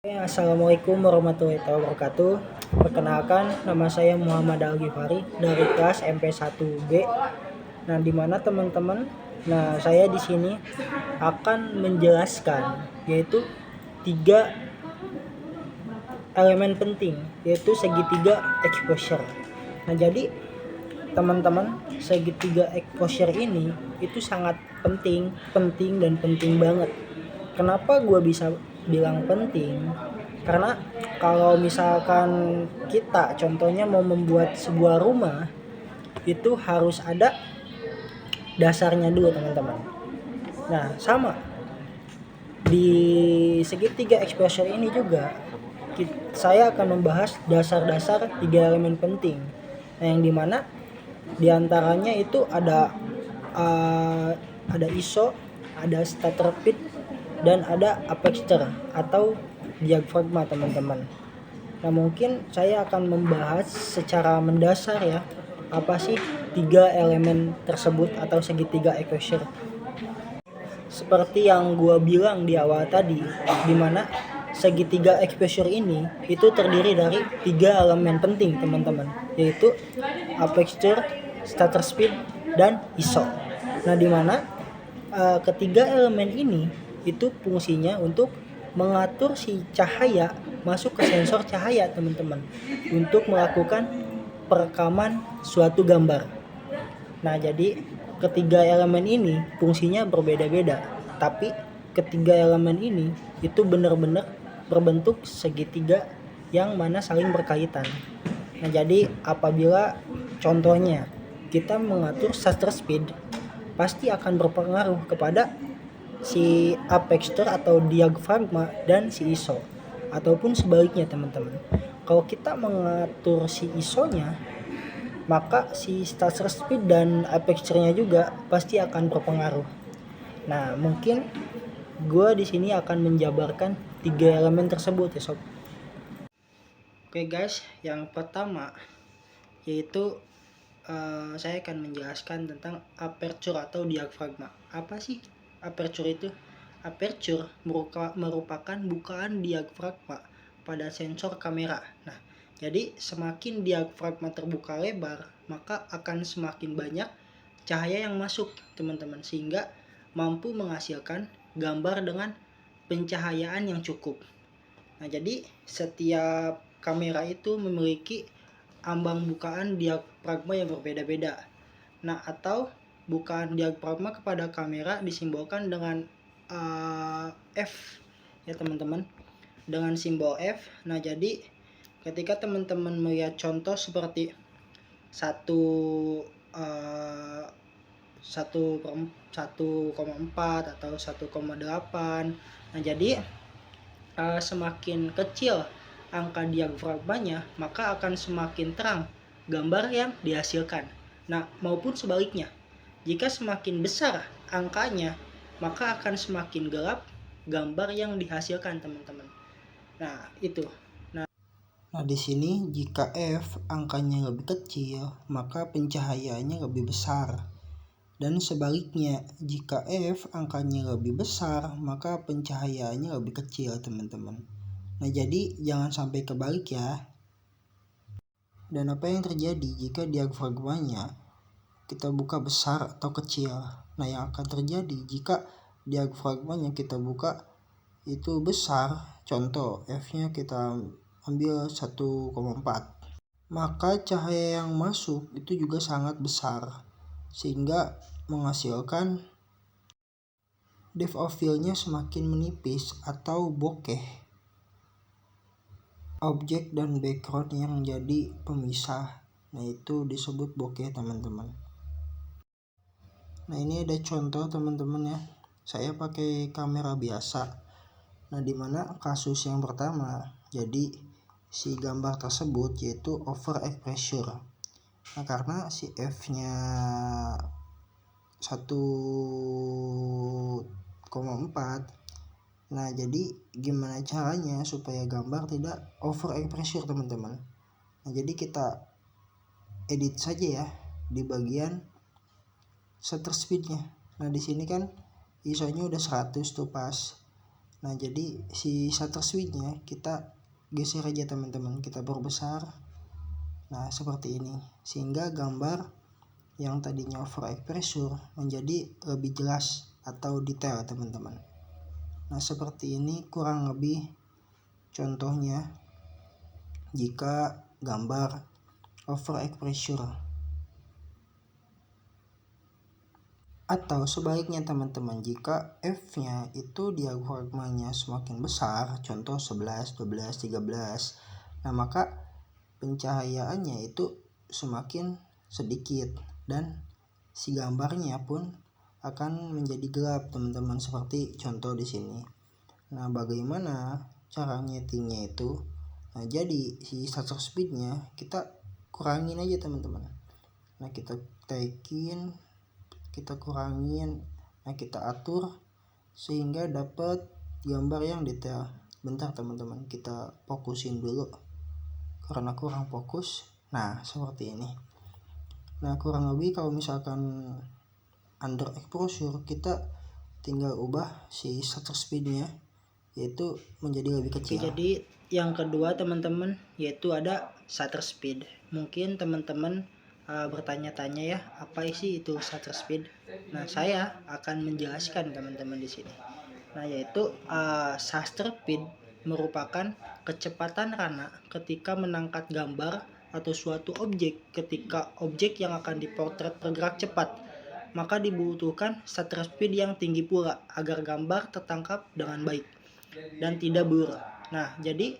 Assalamualaikum warahmatullahi wabarakatuh. Perkenalkan, nama saya Muhammad Al-Ghifari dari kelas MP1B. Nah, di mana teman-teman? Nah, saya di sini akan menjelaskan yaitu 3 elemen penting, yaitu segitiga exposure. Nah, jadi teman-teman, segitiga exposure ini itu sangat penting dan penting banget. Kenapa gue bisa bilang penting? Karena kalau misalkan kita contohnya mau membuat sebuah rumah, itu harus ada dasarnya dulu teman-teman. Nah, sama di segitiga exposure ini juga saya akan membahas dasar-dasar 3 elemen penting. Nah, yang dimana diantaranya itu ada ISO, ada starter pit, dan ada aperture atau diafragma teman-teman. Nah, mungkin saya akan membahas secara mendasar ya, apa sih 3 elemen tersebut atau segitiga exposure. Seperti yang gua bilang di awal tadi, dimana segitiga exposure ini itu terdiri dari 3 elemen penting teman-teman, yaitu aperture, shutter speed, dan ISO. Nah, dimana ketiga elemen ini itu fungsinya untuk mengatur si cahaya masuk ke sensor cahaya teman-teman, untuk melakukan perekaman suatu gambar. Nah, jadi ketiga elemen ini fungsinya berbeda-beda, tapi ketiga elemen ini itu benar-benar berbentuk segitiga yang mana saling berkaitan. Nah, jadi apabila contohnya kita mengatur shutter speed, pasti akan berpengaruh kepada si aperture atau diafragma dan si ISO, ataupun sebaliknya teman-teman. Kalau kita mengatur si ISO-nya, maka si shutter speed dan aperture-nya juga pasti akan berpengaruh. Nah, mungkin gue di sini akan menjabarkan 3 elemen tersebut ya sob. Oke guys, yang pertama yaitu saya akan menjelaskan tentang aperture atau diafragma. Apa sih aperture itu? Aperture merupakan bukaan diafragma pada sensor kamera. Nah, jadi semakin diafragma terbuka lebar, maka akan semakin banyak cahaya yang masuk teman-teman, sehingga mampu menghasilkan gambar dengan pencahayaan yang cukup. Nah, jadi setiap kamera itu memiliki ambang bukaan diafragma yang berbeda-beda. Nah, atau bukaan diafragma kepada kamera disimbolkan dengan F ya teman-teman, dengan simbol F. Nah, jadi ketika teman-teman melihat contoh seperti 1,4 atau 1,8, nah jadi semakin kecil angka diafragmanya, maka akan semakin terang gambar yang dihasilkan. Nah, maupun sebaliknya, jika semakin besar angkanya, maka akan semakin gelap gambar yang dihasilkan teman-teman. Nah, itu. Nah, di sini jika F angkanya lebih kecil, maka pencahayaannya lebih besar. Dan sebaliknya, jika F angkanya lebih besar, maka pencahayaannya lebih kecil teman-teman. Nah, jadi jangan sampai kebalik ya. Dan apa yang terjadi jika diafragmanya kita buka besar atau kecil? Nah, yang akan terjadi jika diafragmanya kita buka itu besar, contoh F-nya kita ambil 1,4, maka cahaya yang masuk itu juga sangat besar, sehingga menghasilkan depth of field-nya semakin menipis atau bokeh. Objek dan background yang jadi pemisah, nah itu disebut bokeh teman-teman. Nah, ini ada contoh teman-teman ya, saya pakai kamera biasa. Nah, dimana kasus yang pertama, jadi si gambar tersebut yaitu over exposure. Nah, karena si F-nya 1,4, nah jadi gimana caranya supaya gambar tidak over exposure teman-teman? Nah, jadi kita edit saja ya di bagian shutter speednya. Nah, di sini kan ISO-nya udah 100 tuh pas. Nah jadi si shutter speednya kita geser aja teman-teman, kita perbesar. Nah seperti ini, sehingga gambar yang tadinya over exposure menjadi lebih jelas atau detail teman-teman. Nah seperti ini kurang lebih contohnya jika gambar over exposure. Atau sebaliknya teman-teman, jika f-nya itu diafragmanya semakin besar, contoh 11, 12, 13, nah maka pencahayaannya itu semakin sedikit dan si gambarnya pun akan menjadi gelap teman-teman, seperti contoh di sini. Nah bagaimana cara nyetingnya itu? Nah jadi si shutter speednya kita kurangin aja teman-teman. Nah kita taikin, kita kurangin, nah kita atur sehingga dapat gambar yang detail. Bentar teman-teman, kita fokusin dulu karena kurang fokus. Nah seperti ini. Nah kurang lebih kalau misalkan under exposure, kita tinggal ubah si shutter speednya yaitu menjadi lebih kecil. Oke, jadi yang kedua teman-teman yaitu ada shutter speed. Mungkin teman-teman bertanya-tanya ya, apa sih itu shutter speed? Nah saya akan menjelaskan teman-teman di sini. Nah yaitu shutter speed merupakan kecepatan Rana ketika menangkap gambar atau suatu objek. Ketika objek yang akan dipotret bergerak cepat, maka dibutuhkan shutter speed yang tinggi pula agar gambar tertangkap dengan baik dan tidak blur. Nah jadi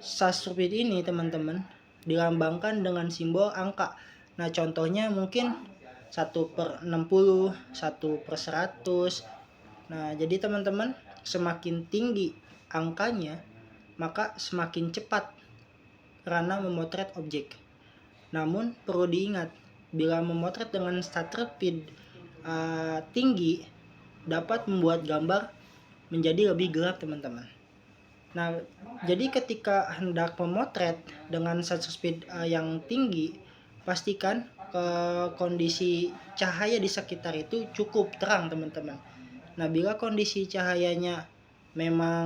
shutter speed ini teman-teman dilambangkan dengan simbol angka. Nah contohnya mungkin 1/60, 1/100. Nah jadi teman-teman, semakin tinggi angkanya maka semakin cepat Rana memotret objek. Namun perlu diingat, bila memotret dengan shutter speed tinggi dapat membuat gambar menjadi lebih gelap teman-teman. Nah jadi ketika hendak memotret dengan shutter speed yang tinggi, pastikan kondisi cahaya di sekitar itu cukup terang teman-teman. Nah bila kondisi cahayanya memang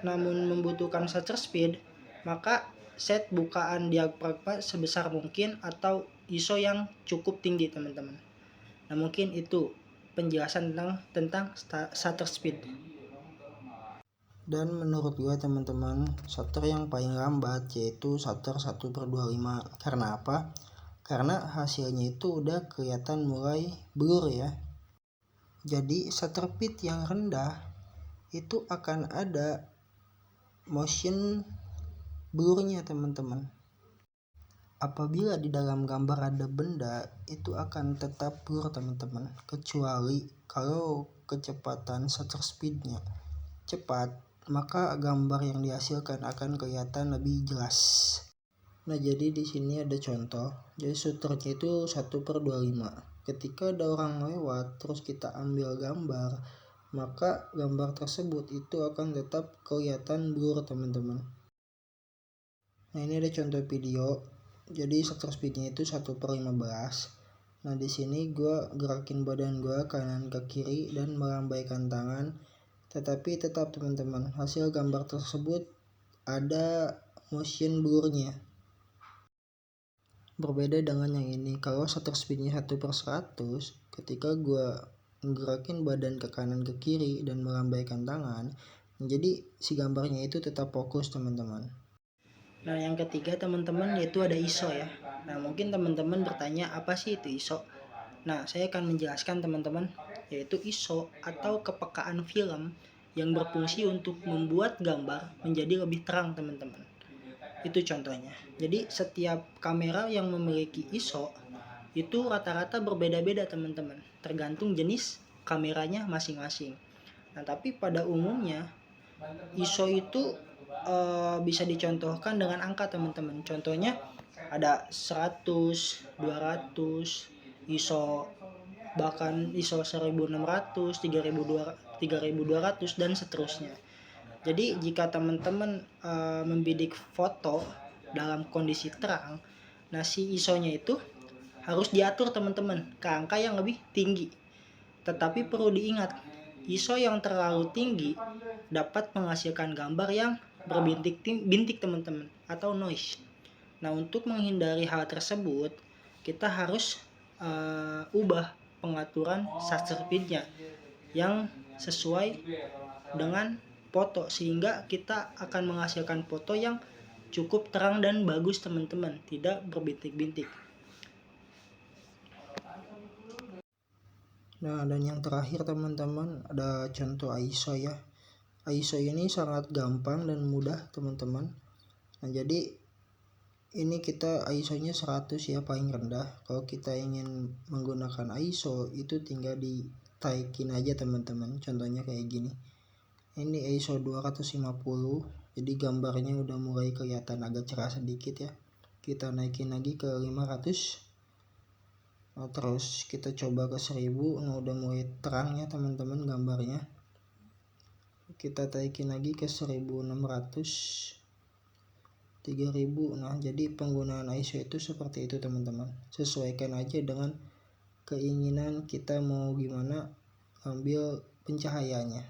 namun membutuhkan shutter speed, maka set bukaan diafragma sebesar mungkin atau ISO yang cukup tinggi teman-teman. Nah mungkin itu penjelasan tentang shutter speed. Dan menurut gue teman-teman, shutter yang paling lambat yaitu shutter 1/25. Karena apa? Karena hasilnya itu udah kelihatan mulai blur ya. Jadi shutter speed yang rendah itu akan ada motion blurnya teman-teman. Apabila di dalam gambar ada benda, itu akan tetap blur teman-teman, kecuali kalau kecepatan shutter speednya cepat, maka gambar yang dihasilkan akan kelihatan lebih jelas. Nah jadi di sini ada contoh. Jadi shutternya itu 1/25. Ketika ada orang lewat terus kita ambil gambar, maka gambar tersebut itu akan tetap kelihatan blur teman-teman. Nah ini ada contoh video. Jadi shutter speednya itu 1/15. Nah di sini gue gerakin badan gue kanan ke kiri dan melambaikan tangan, tetapi tetap teman-teman hasil gambar tersebut ada motion blurnya. Berbeda dengan yang ini, kalau shutter speednya 1/100, ketika gue gerakin badan ke kanan ke kiri dan melambaikan tangan, jadi si gambarnya itu tetap fokus teman-teman. Nah yang ketiga teman-teman yaitu ada ISO ya. Nah mungkin teman-teman bertanya apa sih itu ISO? Nah saya akan menjelaskan teman-teman, yaitu ISO atau kepekaan film yang berfungsi untuk membuat gambar menjadi lebih terang teman-teman. Itu contohnya. Jadi setiap kamera yang memiliki ISO itu rata-rata berbeda-beda teman-teman, tergantung jenis kameranya masing-masing. Nah tapi pada umumnya ISO itu bisa dicontohkan dengan angka teman-teman. Contohnya ada 100, 200, ISO bahkan ISO 1600, 3200 dan seterusnya. Jadi jika teman-teman membidik foto dalam kondisi terang, nah si ISO-nya itu harus diatur teman-teman ke angka yang lebih tinggi. Tetapi perlu diingat, ISO yang terlalu tinggi dapat menghasilkan gambar yang berbintik-bintik teman-teman, atau noise. Nah, untuk menghindari hal tersebut, kita harus ubah pengaturan shutter speed-nya yang sesuai dengan foto, sehingga kita akan menghasilkan foto yang cukup terang dan bagus teman-teman, tidak berbintik-bintik. Nah, dan yang terakhir teman-teman, ada contoh ISO ya. ISO ini sangat gampang dan mudah teman-teman. Nah, jadi ini kita ISO-nya 100 ya, paling rendah. Kalau kita ingin menggunakan ISO itu tinggal ditaikin aja teman-teman. Contohnya kayak gini. Ini ISO 250. Jadi gambarnya udah mulai kelihatan agak cerah sedikit ya. Kita naikin lagi ke 500. Nah, terus kita coba ke 1000. Nah, udah mulai terang ya teman-teman gambarnya. Kita taikin lagi ke 1600, 3000. Nah, jadi penggunaan ISO itu seperti itu teman-teman. Sesuaikan aja dengan keinginan kita mau gimana ambil pencahayaannya.